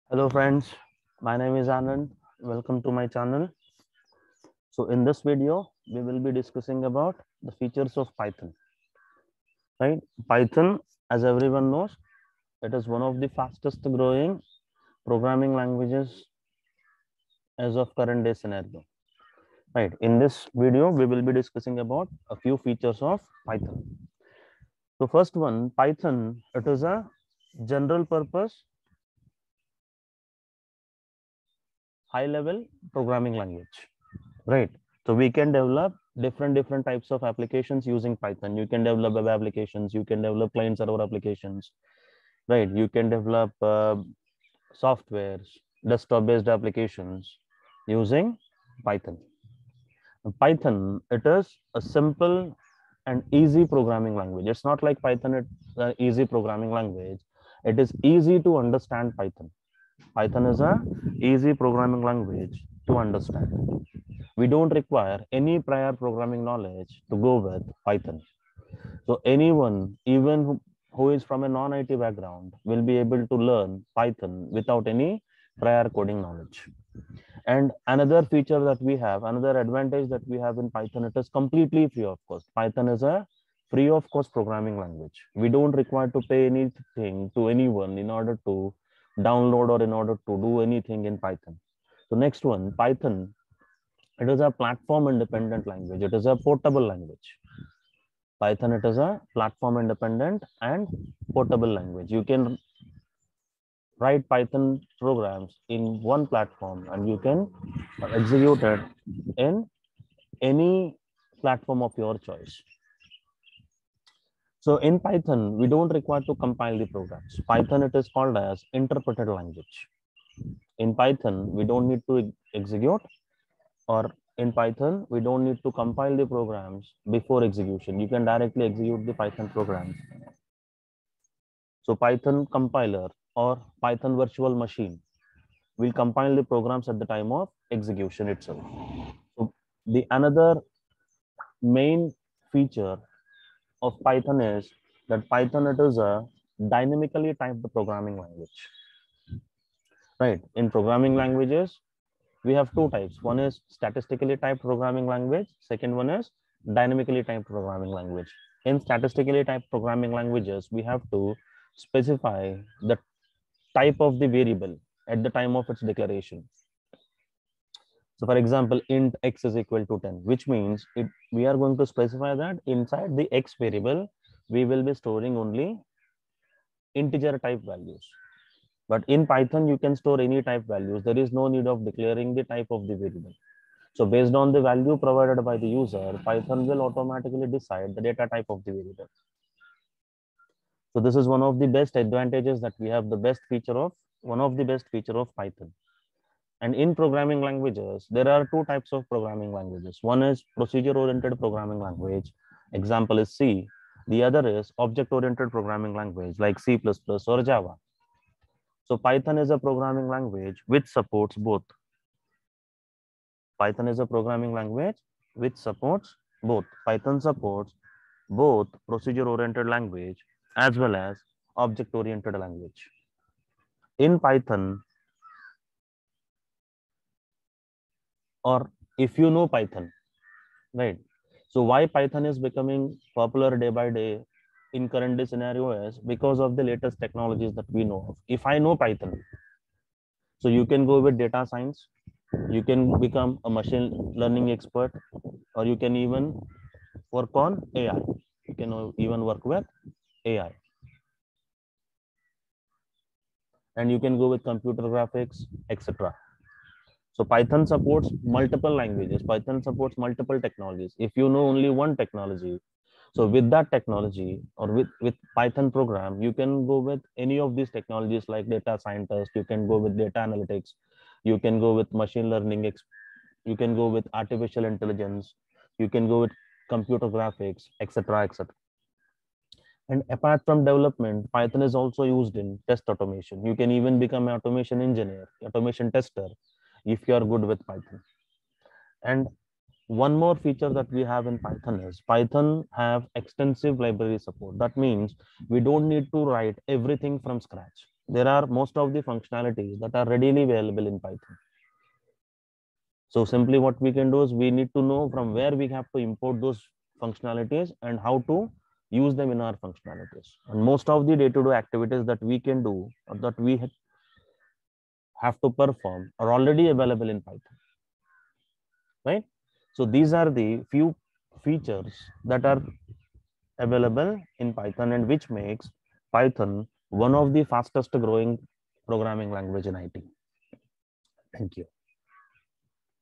Hello friends, my name is Anand. Welcome to my channel. So in this video, we will be discussing about the features of Python. Right? Python, as everyone knows, it is one of the fastest growing programming languages as of current day scenario. Right? In this video, we will be discussing about a few features of Python. So first one, Python, it is a general purpose, high level programming language. Right. So we can develop different types of applications using Python. You can develop web applications, you can develop client server applications, right? You can develop softwares, desktop based applications using Python. Python, it is a simple and easy programming language. It's not like Python, it's an easy programming language. It is easy to understand Python. Python is a easy programming language to understand. We don't require any prior programming knowledge to go with Python. So anyone, even who is from a non-IT background, will be able to learn Python without any prior coding knowledge. And another feature that we have, another advantage that we have in Python, it is completely free of cost. Python is a free of cost programming language. We don't require to pay anything to anyone in order to download or in order to do anything in Python. So next one, Python, it is a platform independent language. It is a portable language. Python, it is a platform independent and portable language. You can write Python programs in one platform and you can execute it in any platform of your choice. So in Python, we don't require to compile the programs. Python, it is called as interpreted language. In Python, we don't need to execute, or in Python, we don't need to compile the programs before execution. You can directly execute the Python programs. So Python compiler or Python virtual machine will compile the programs at the time of execution itself. So the another main feature of Python is that Python, it is a dynamically typed programming language. Right? In programming languages, we have two types. One is statistically typed programming language. Second one is dynamically typed programming language. In statistically typed programming languages, we have to specify the type of the variable at the time of its declaration. So for example, int x is equal to 10, which means we are going to specify that inside the x variable, we will be storing only integer type values. But in Python, you can store any type values. There is no need of declaring the type of the variable. So based on the value provided by the user, Python will automatically decide the data type of the variable. So this is one of the best advantages that we have, the best feature of one of the best feature of Python. And in programming languages, there are two types of programming languages. One is procedure-oriented programming language. Example is C. The other is object-oriented programming language like C++ or Java. So Python is a programming language which supports both. Python is a programming language which supports both. Python supports both procedure-oriented language as well as object-oriented language. In Python, or if you know Python, right? So why Python is becoming popular day by day in current day scenario is because of the latest technologies that we know of. If I know Python, so you can go with data science, you can become a machine learning expert, or you can even work on AI. You can even work with AI. And you can go with computer graphics, etc. So Python supports multiple languages. Python supports multiple technologies. If you know only one technology, so with that technology or with Python program, you can go with any of these technologies like data scientist, you can go with data analytics, you can go with machine learning, you can go with artificial intelligence, you can go with computer graphics, etc., etc. And apart from development, Python is also used in test automation. You can even become an automation engineer, automation tester, if you are good with Python. And one more feature that we have in Python is Python have extensive library support. That means we don't need to write everything from scratch. there are most of the functionalities that are readily available in Python. So simply what we can do is we need to know from where we have to import those functionalities and how to use them in our functionalities. And most of the day-to-day activities that we can do or that we have to perform are already available in Python, right? So these are the few features that are available in Python and which makes Python one of the fastest growing programming language in IT. Thank you.